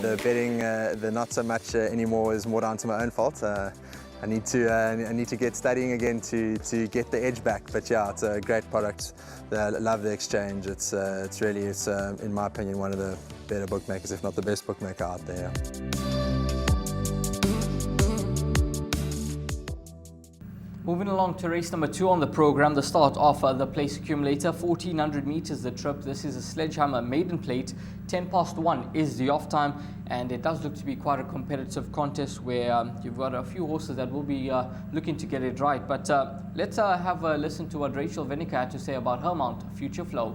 The betting, the not so much anymore, is more down to my own fault. I need to get studying again to get the edge back. But yeah, it's a great product. I love the exchange. It's really, in my opinion, one of the better bookmakers, if not the best bookmaker out there. Moving along to race number 2 on the program, the start of the place accumulator, 1400 meters the trip. This is a sledgehammer maiden plate. 1:10 is the off time, and it does look to be quite a competitive contest where you've got a few horses that will be looking to get it right. But let's have a listen to what Rachel Venica had to say about her mount, Future Flow.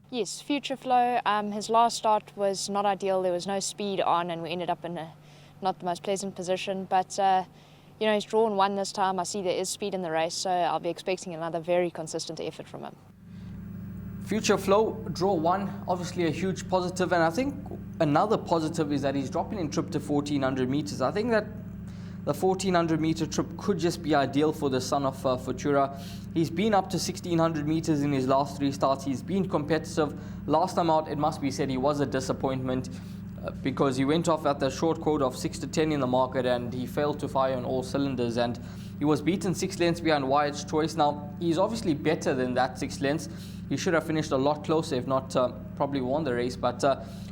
Yes, Future Flow, his last start was not ideal. There was no speed on, and we ended up in not the most pleasant position, but you know, he's drawn 1 this time. I see there is speed in the race, so I'll be expecting another very consistent effort from him. Future Flow, draw 1, obviously a huge positive, and I think another positive is that he's dropping in trip to 1400 meters. I think that the 1400 meter trip could just be ideal for the son of Futura. He's been up to 1600 meters in his last 3 starts. He's been competitive. Last time out, it must be said, he was a disappointment. Because he went off at the short quote of 6 to 10 in the market, and he failed to fire on all cylinders, and he was beaten 6 lengths behind Wyatt's Choice. Now, he's obviously better than that 6 lengths. He should have finished a lot closer, if not probably won the race. But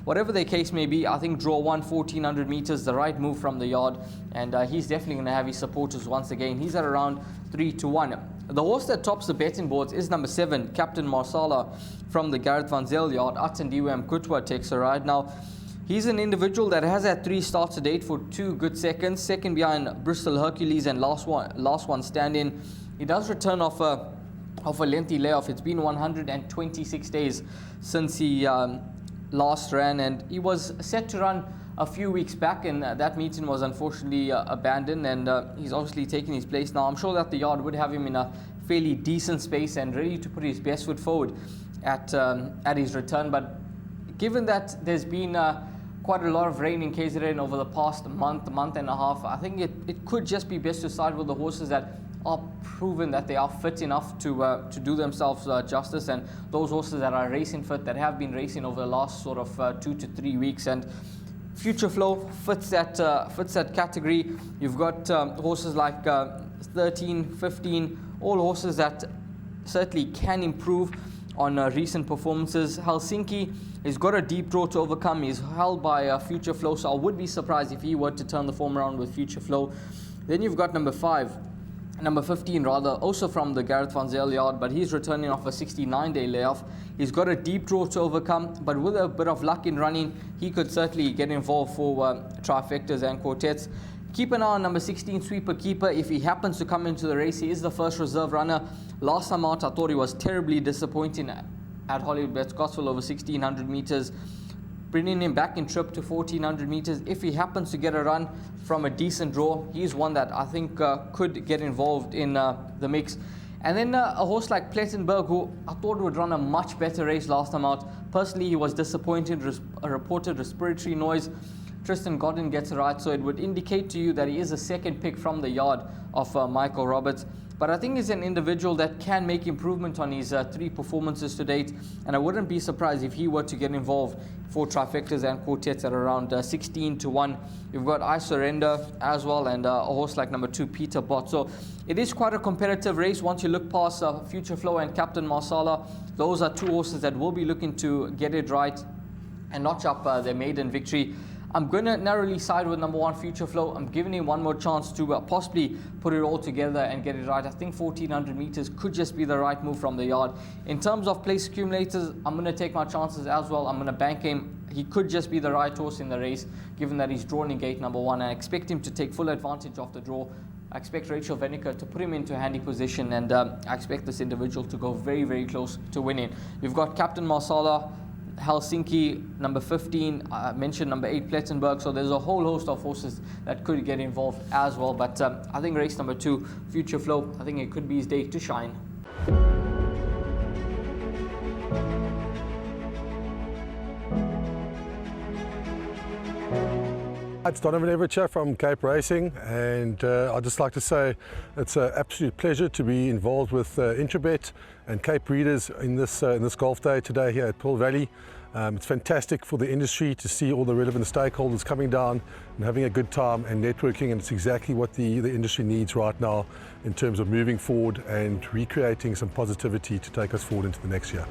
whatever the case may be, I think draw 1, 1400 meters, the right move from the yard, and he's definitely going to have his supporters once again. He's at around 3 to 1. The horse that tops the betting boards is number 7, Captain Marsala from the Gareth Van Zyl yard. Atendiwe Mkutwa takes a ride. Now, he's an individual that has had 3 starts to date for 2 good seconds, second behind Bristol Hercules and last one stand-in. He does return off a lengthy layoff. It's been 126 days since he last ran, and he was set to run a few weeks back, and that meeting was unfortunately abandoned, and he's obviously taken his place now. I'm sure that the yard would have him in a fairly decent space and ready to put his best foot forward at his return. But given that there's been quite a lot of rain in KZN over the past month and a half, I think it could just be best to side with the horses that are proven that they are fit enough to do themselves justice, and those horses that are racing fit, that have been racing over the last sort of 2 to 3 weeks. And Future Flow fits that category. You've got horses like 13, 15, all horses that certainly can improve on recent performances. Helsinki has got a deep draw to overcome. He's held by Future Flow, so I would be surprised if he were to turn the form around with Future Flow. Then you've got number 15 rather, also from the Gareth Van Zyl yard, but he's returning off a 69-day layoff. He's got a deep draw to overcome, but with a bit of luck in running, he could certainly get involved for trifectas and quartets. Keep an eye on number 16, Sweeper Keeper. If he happens to come into the race, he is the first reserve runner. Last time out, I thought he was terribly disappointing at Hollywoodbets Scottsville over 1600 meters. Bringing him back in trip to 1400 meters. If he happens to get a run from a decent draw, he's one that I think could get involved in the mix. And then a horse like Plettenberg, who I thought would run a much better race last time out. Personally, he was disappointed, a reported respiratory noise. Tristan Godden gets it right, so it would indicate to you that he is a second pick from the yard of Michael Roberts. But I think he's an individual that can make improvement on his 3 performances to date, and I wouldn't be surprised if he were to get involved for trifectas and quartets at around 16 to 1. You've got I Surrender as well, and a horse like number 2, Peter Bott. So it is quite a competitive race once you look past Future Flow and Captain Marsala. Those are 2 horses that will be looking to get it right and notch up their maiden victory. I'm going to narrowly side with number 1, Future Flow. I'm giving him one more chance to possibly put it all together and get it right. I think 1400 meters could just be the right move from the yard. In terms of place accumulators, I'm going to take my chances as well. I'm going to bank him. He could just be the right horse in the race, given that he's drawn in gate number 1. I expect him to take full advantage of the draw. I expect Rachel Venica to put him into a handy position, and I expect this individual to go very, very close to winning. You've got Captain Marsala, Helsinki, number 15, I mentioned number 8, Plettenberg, so there's a whole host of horses that could get involved as well. But I think race number 2, Future Flow, I think it could be his day to shine. It's Donovan Evercher from Cape Racing, and I'd just like to say it's an absolute pleasure to be involved with Intrabet and Cape Breeders in this golf day today here at Pearl Valley. It's fantastic for the industry to see all the relevant stakeholders coming down and having a good time and networking, and it's exactly what the industry needs right now in terms of moving forward and recreating some positivity to take us forward into the next year.